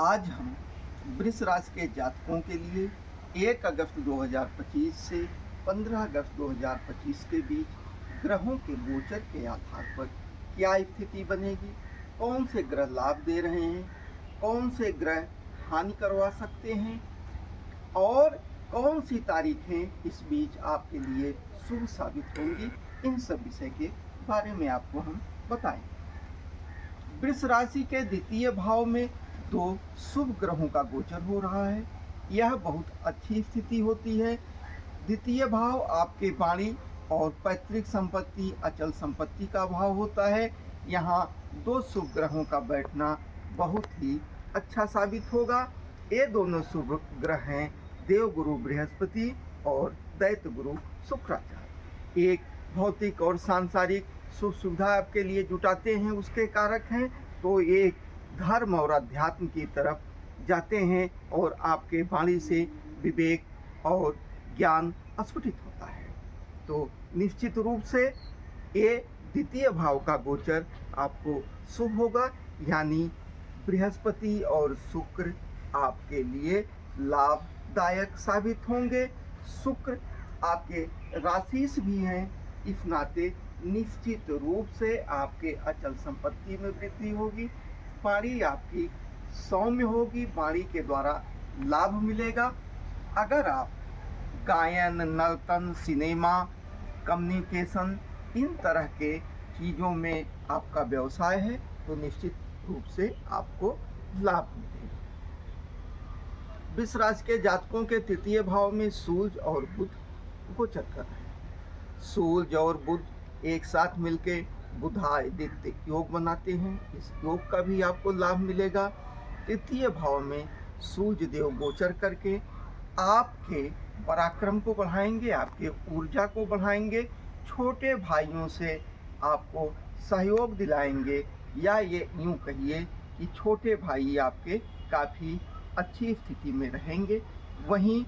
आज हम वृष राशि के जातकों के लिए 1 अगस्त 2025 से 15 अगस्त 2025 के बीच ग्रहों के गोचर के आधार पर क्या स्थिति बनेगी, कौन से ग्रह लाभ दे रहे हैं, कौन से ग्रह हानि करवा सकते हैं और कौन सी तारीखें इस बीच आपके लिए शुभ साबित होंगी, इन सब विषय के बारे में आपको हम बताएंगे। वृष राशि के द्वितीय भाव में 2 शुभ ग्रहों का गोचर हो रहा है। यह बहुत अच्छी स्थिति होती है। द्वितीय भाव आपके वाणी और पैतृक संपत्ति, अचल संपत्ति का भाव होता है। यहाँ 2 शुभ ग्रहों का बैठना बहुत ही अच्छा साबित होगा। ये दोनों शुभ ग्रह हैं देवगुरु बृहस्पति और दैत्य गुरु शुक्राचार्य। एक भौतिक और सांसारिक सुख सुविधा आपके लिए जुटाते हैं, उसके कारक हैं, तो एक धर्म और अध्यात्म की तरफ जाते हैं और आपके वाणी से विवेक और ज्ञान स्फुटित होता है। तो निश्चित रूप से ये द्वितीय भाव का गोचर आपको शुभ होगा, यानी बृहस्पति और शुक्र आपके लिए लाभदायक साबित होंगे। शुक्र आपके राशिश भी हैं, इस नाते निश्चित रूप से आपके अचल संपत्ति में वृद्धि होगी। वाणी आपकी सौम्य होगी, वाणी के द्वारा लाभ मिलेगा। अगर आप गायन, नर्तन, सिनेमा, कम्युनिकेशन, इन तरह के चीज़ों में आपका व्यवसाय है तो निश्चित रूप से आपको लाभ मिलेगा। वृष राशि के जातकों के तृतीय भाव में सूर्य और बुध गोचर कर रहे हैं। सूर्य और बुध एक साथ मिलके बुधादित्य योग बनाते हैं। इस योग का भी आपको लाभ मिलेगा। तृतीय भाव में सूर्य देव गोचर करके आपके पराक्रम को बढ़ाएंगे, आपके ऊर्जा को बढ़ाएंगे, छोटे भाइयों से आपको सहयोग दिलाएंगे, या ये यूँ कहिए कि छोटे भाई आपके काफ़ी अच्छी स्थिति में रहेंगे। वहीं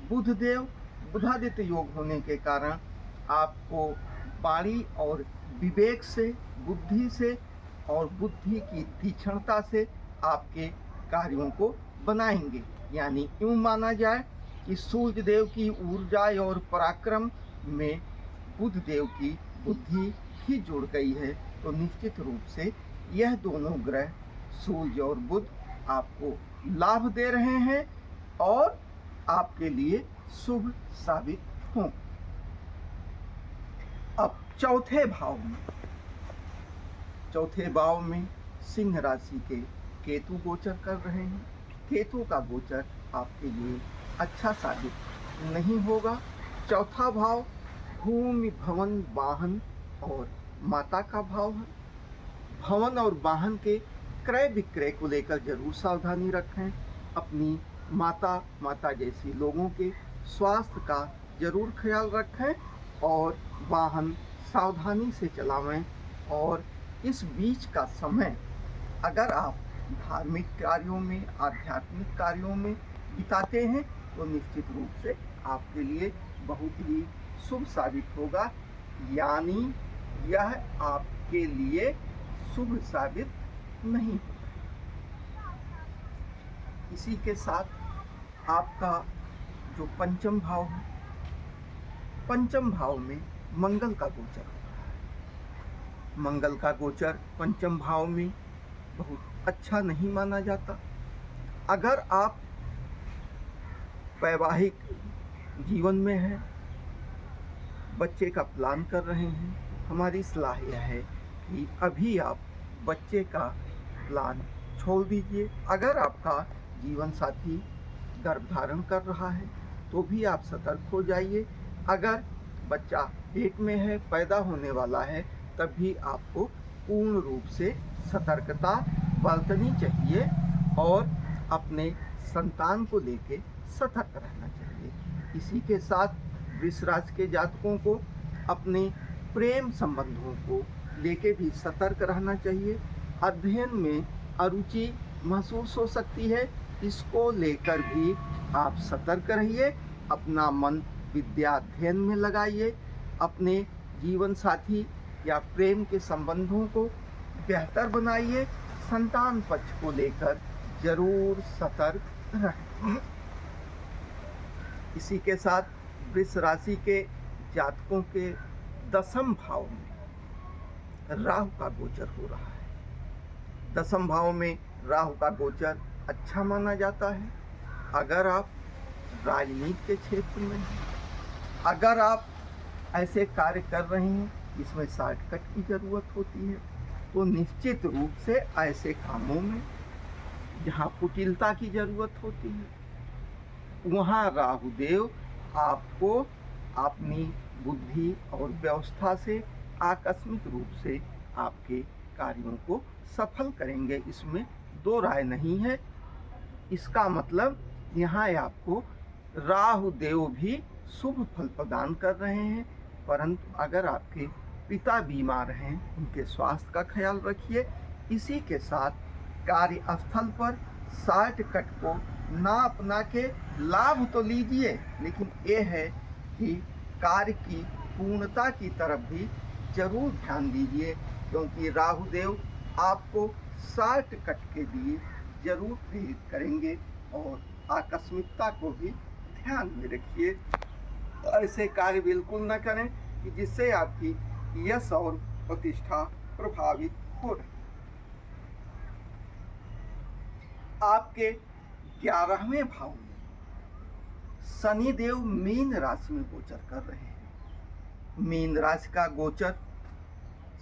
बुधदेव बुधादित्य योग होने के कारण आपको वाणी और विवेक से, बुद्धि से और बुद्धि की तीक्ष्णता से आपके कार्यों को बनाएंगे। यानी यूँ माना जाए कि सूर्य देव की ऊर्जा और पराक्रम में बुध देव की बुद्धि ही जुड़ गई है, तो निश्चित रूप से यह दोनों ग्रह सूर्य और बुध आपको लाभ दे रहे हैं और आपके लिए शुभ साबित हों। अब चौथे भाव में सिंह राशि के केतु गोचर कर रहे हैं। केतु का गोचर आपके लिए अच्छा साबित नहीं होगा। चौथा भाव भूमि, भवन, वाहन और माता का भाव है। भवन और वाहन के क्रय विक्रय को लेकर जरूर सावधानी रखें। अपनी माता जैसी लोगों के स्वास्थ्य का जरूर ख्याल रखें और वाहन सावधानी से चलावें। और इस बीच का समय अगर आप धार्मिक कार्यों में, आध्यात्मिक कार्यों में बिताते हैं तो निश्चित रूप से आपके लिए बहुत ही शुभ साबित होगा, यानी यह आपके लिए शुभ साबित नहीं होगा। इसी के साथ आपका जो पंचम भाव है, पंचम भाव में मंगल का गोचर हो रहा है। मंगल का गोचर पंचम भाव में बहुत अच्छा नहीं माना जाता। अगर आप वैवाहिक जीवन में हैं, बच्चे का प्लान कर रहे हैं, हमारी सलाह यह है कि अभी आप बच्चे का प्लान छोड़ दीजिए। अगर आपका जीवन साथी गर्भधारण कर रहा है तो भी आप सतर्क हो जाइए। अगर बच्चा पेट में है, पैदा होने वाला है, तब भी आपको पूर्ण रूप से सतर्कता बरतनी चाहिए और अपने संतान को लेके सतर्क रहना चाहिए। इसी के साथ वृष राशि के जातकों को अपने प्रेम संबंधों को लेके भी सतर्क रहना चाहिए। अध्ययन में अरुचि महसूस हो सकती है, इसको लेकर भी आप सतर्क रहिए। अपना मन विद्या अध्ययन में लगाइए। अपने जीवन साथी या प्रेम के संबंधों को बेहतर बनाइए। संतान पक्ष को लेकर जरूर सतर्क रहें। इसी के साथ वृष राशि के जातकों के 10वें भाव में राहु का गोचर हो रहा है। 10वें भाव में राहु का गोचर अच्छा माना जाता है। अगर आप राजनीति के क्षेत्र में हैं, अगर आप ऐसे कार्य कर रहे हैं जिसमें शॉर्टकट की ज़रूरत होती है, तो निश्चित रूप से ऐसे कामों में जहाँ कुटिलता की ज़रूरत होती है, वहाँ राहुदेव आपको अपनी बुद्धि और व्यवस्था से आकस्मिक रूप से आपके कार्यों को सफल करेंगे। इसमें दो राय नहीं है। इसका मतलब यहाँ आपको राहुदेव भी शुभ फल प्रदान कर रहे हैं। परंतु अगर आपके पिता बीमार हैं, उनके स्वास्थ्य का ख्याल रखिए। इसी के साथ कार्यस्थल पर शॉर्टकट को ना अपना के लाभ तो लीजिए, लेकिन ये है कि कार्य की पूर्णता की तरफ भी जरूर ध्यान दीजिए, क्योंकि राहुदेव आपको शॉर्टकट के लिए जरूर प्रेरित करेंगे। और आकस्मिकता को भी ध्यान में रखिए। ऐसे कार्य बिल्कुल न करें कि जिससे आपकी यश और प्रतिष्ठा प्रभावित हो रही। आपके 11वें भाव में शनिदेव मीन राशि में गोचर कर रहे हैं। मीन राशि का गोचर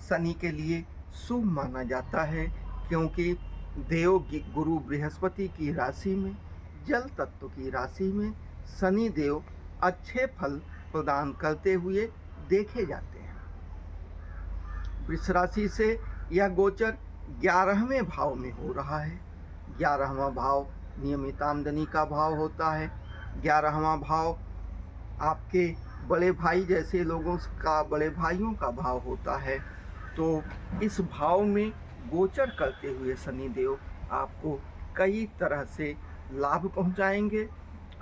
शनि के लिए शुभ माना जाता है, क्योंकि देव गुरु बृहस्पति की राशि में, जल तत्व की राशि में शनि देव अच्छे फल प्रदान करते हुए देखे जाते हैं। वृष राशि से यह गोचर 11वें भाव में हो रहा है। 11वां भाव नियमित आमदनी का भाव होता है। 11वां भाव आपके बड़े भाई जैसे लोगों का, बड़े भाइयों का भाव होता है। तो इस भाव में गोचर करते हुए शनिदेव आपको कई तरह से लाभ पहुंचाएंगे।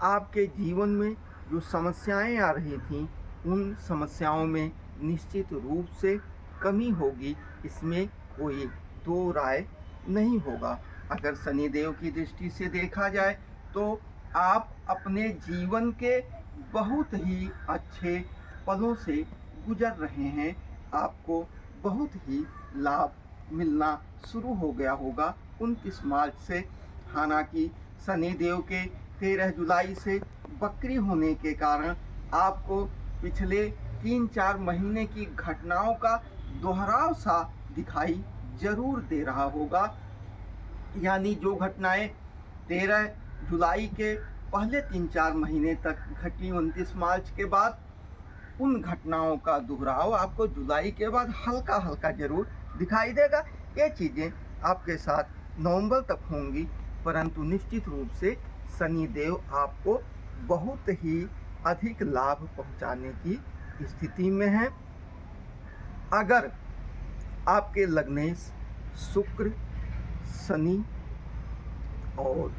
आपके जीवन में जो समस्याएं आ रही थीं, उन समस्याओं में निश्चित रूप से कमी होगी, इसमें कोई दो राय नहीं होगा। अगर शनिदेव की दृष्टि से देखा जाए तो आप अपने जीवन के बहुत ही अच्छे पलों से गुजर रहे हैं। आपको बहुत ही लाभ मिलना शुरू हो गया होगा 29 मार्च से। हालांकि शनिदेव के 13 जुलाई से बकरी होने के कारण आपको पिछले 3-4 महीने की घटनाओं का दोहराव सा दिखाई जरूर दे रहा होगा। यानी जो घटनाएं 13 जुलाई के पहले 3-4 महीने तक घटी 29 मार्च के बाद, उन घटनाओं का दोहराव आपको जुलाई के बाद हल्का हल्का जरूर दिखाई देगा। ये चीज़ें आपके साथ नवंबर तक होंगी, परंतु निश्चित रूप से शनिदेव आपको बहुत ही अधिक लाभ पहुंचाने की स्थिति में है। अगर आपके लग्नेश शुक्र, शनि और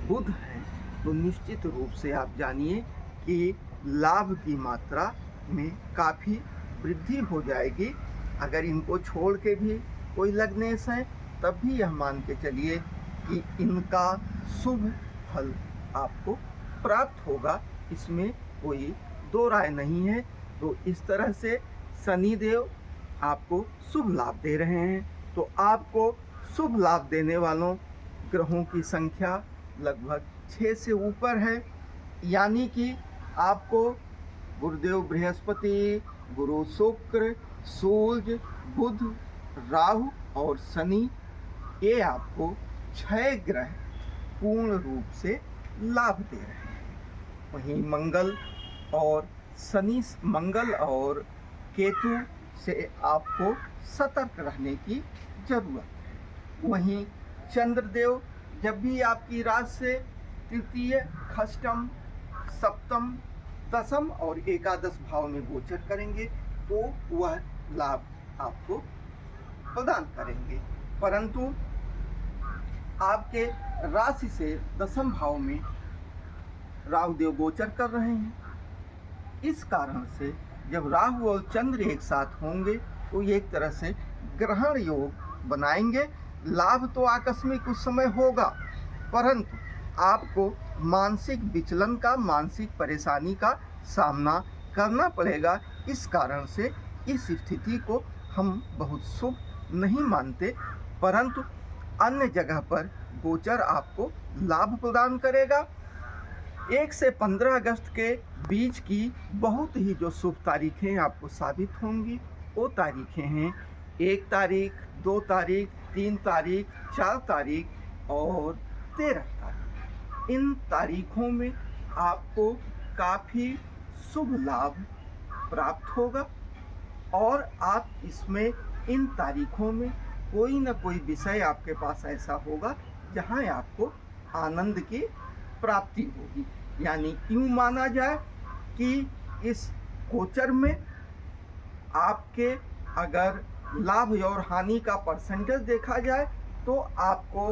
बुध हैं, तो निश्चित रूप से आप जानिए कि लाभ की मात्रा में काफ़ी वृद्धि हो जाएगी। अगर इनको छोड़ के भी कोई लग्नेश है, तब भी यह मान के चलिए कि इनका शुभ फल आपको प्राप्त होगा। इसमें कोई दो राय नहीं है। तो इस तरह से शनिदेव आपको शुभ लाभ दे रहे हैं। तो आपको शुभ लाभ देने वालों ग्रहों की संख्या लगभग 6 से ऊपर है। यानी कि आपको गुरुदेव बृहस्पति, गुरु शुक्र, सूर्य, बुध, राहु और शनि, ये आपको 6 ग्रह पूर्ण रूप से लाभ दे रहे हैं। वहीं मंगल और केतु से आपको सतर्क रहने की जरूरत है। वहीं चंद्रदेव जब भी आपकी राशि से तृतीय, षष्ठम, सप्तम, दशम और एकादश भाव में गोचर करेंगे, तो वह लाभ आपको प्रदान करेंगे। परंतु आपके राशि से दशम भाव में राहुदेव गोचर कर रहे हैं। इस कारण से जब राहु और चंद्र एक साथ होंगे तो ये एक तरह से ग्रहण योग बनाएंगे। लाभ तो आकस्मिक उस समय होगा, परंतु आपको मानसिक विचलन का, मानसिक परेशानी का सामना करना पड़ेगा। इस कारण से इस स्थिति को हम बहुत शुभ नहीं मानते, परंतु अन्य जगह पर गोचर आपको लाभ प्रदान करेगा। 1 से 15 अगस्त के बीच की बहुत ही जो शुभ तारीखें आपको साबित होंगी, वो तारीखें हैं 1 तारीख, 2 तारीख, 3 तारीख, 4 तारीख और 13 तारीख। इन तारीखों में आपको काफ़ी शुभ लाभ प्राप्त होगा और आप इसमें इन तारीखों में कोई न कोई विषय आपके पास ऐसा होगा जहां आपको आनंद की प्राप्ति होगी। यानी यूँ माना जाए कि इस गोचर में आपके अगर लाभ और हानि का परसेंटेज देखा जाए तो आपको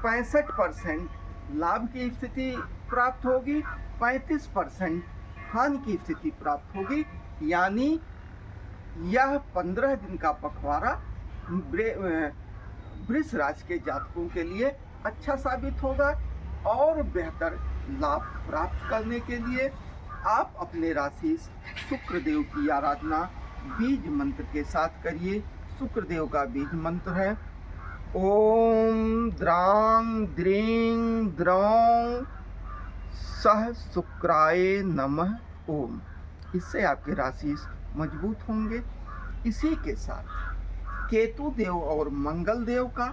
65% लाभ की स्थिति प्राप्त होगी, 35% हानि की स्थिति प्राप्त होगी। यानी यह 15 दिन का पखवाड़ा वृष राशि के जातकों के लिए अच्छा साबित होगा और बेहतर लाभ प्राप्त करने के लिए आप अपने राशि शुक्रदेव की आराधना बीज मंत्र के साथ करिए। शुक्रदेव का बीज मंत्र है ओम द्रां द्रीं द्रौं सह शुक्राय नमः ओम। इससे आपके राशि मजबूत होंगे। इसी के साथ केतु देव और मंगल देव का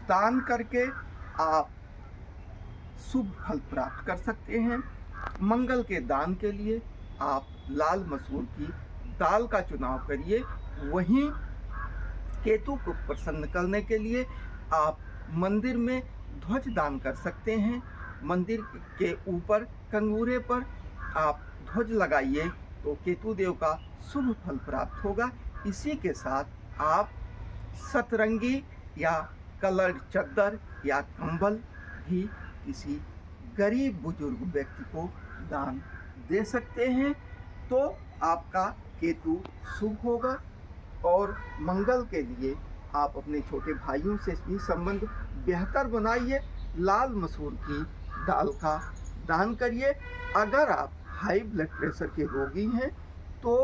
दान करके आप शुभ फल प्राप्त कर सकते हैं। मंगल के दान के लिए आप लाल मसूर की दाल का चुनाव करिए। वहीं केतु को प्रसन्न करने के लिए आप मंदिर में ध्वज दान कर सकते हैं। मंदिर के ऊपर कंगूरे पर आप ध्वज लगाइए तो केतु देव का शुभ फल प्राप्त होगा। इसी के साथ आप सतरंगी या कलर चादर या कंबल भी किसी गरीब बुजुर्ग व्यक्ति को दान दे सकते हैं तो आपका केतु शुभ होगा। और मंगल के लिए आप अपने छोटे भाइयों से भी संबंध बेहतर बनाइए। लाल मसूर की दाल का दान करिए। अगर आप हाई ब्लड प्रेशर के रोगी हैं तो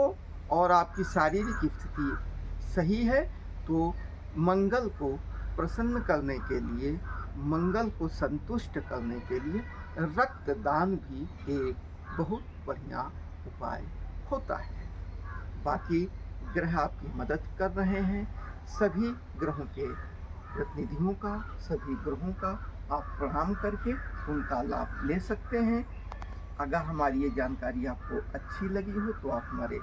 और आपकी शारीरिक स्थिति सही है तो मंगल को प्रसन्न करने के लिए, मंगल को संतुष्ट करने के लिए रक्तदान भी एक बहुत बढ़िया उपाय होता है। बाकी ग्रह आपकी मदद कर रहे हैं। सभी ग्रहों के प्रतिनिधियों का, सभी ग्रहों का आप प्रणाम करके उनका लाभ ले सकते हैं। अगर हमारी ये जानकारी आपको अच्छी लगी हो तो आप हमारे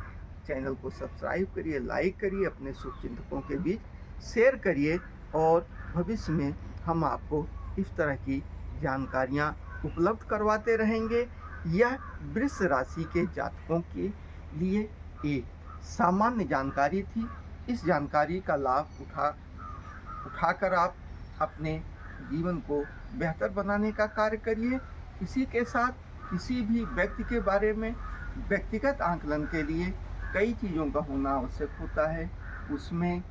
चैनल को सब्सक्राइब करिए, लाइक करिए, अपने शुभचिंतकों के बीच शेयर करिए और भविष्य में हम आपको इस तरह की जानकारियाँ उपलब्ध करवाते रहेंगे। यह वृष राशि के जातकों के लिए एक सामान्य जानकारी थी। इस जानकारी का लाभ उठाकर आप अपने जीवन को बेहतर बनाने का कार्य करिए। इसी के साथ किसी भी व्यक्ति के बारे में व्यक्तिगत आंकलन के लिए कई चीज़ों का होना आवश्यक होता है। उसमें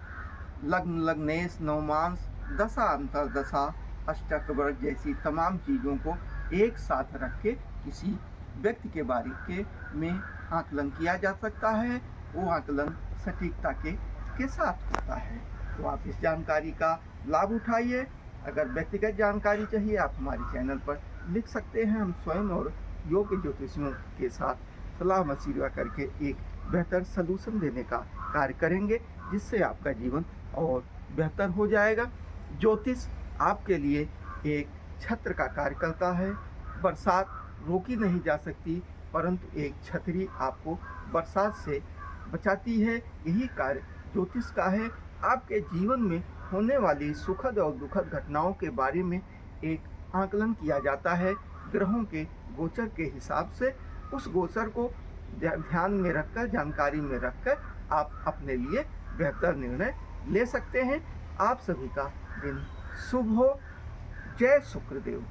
लग्न, लग्नेश, नवमांश, दशा, अंतर्दशा, अष्टक वर्ग जैसी तमाम चीज़ों को एक साथ रख के किसी व्यक्ति के बारे में आकलन किया जा सकता है। वो आकलन सटीकता के साथ होता है। तो आप इस जानकारी का लाभ उठाइए। अगर व्यक्तिगत जानकारी चाहिए आप हमारे चैनल पर लिख सकते हैं। हम स्वयं और योग्य ज्योतिषियों के साथ सलाह मशविरा करके एक बेहतर सलूशन देने का कार्य करेंगे जिससे आपका जीवन और बेहतर हो जाएगा। ज्योतिष आपके लिए एक छत्र का कार्य करता है। बरसात रोकी नहीं जा सकती परंतु एक छतरी आपको बरसात से बचाती है। यही कार्य ज्योतिष का है। आपके जीवन में होने वाली सुखद और दुखद घटनाओं के बारे में एक आकलन किया जाता है ग्रहों के गोचर के हिसाब से। उस गोचर को ध्यान में रखकर, जानकारी में रखकर आप अपने लिए बेहतर निर्णय ले सकते हैं। आप सभी का दिन शुभ हो। जय शुक्रदेव।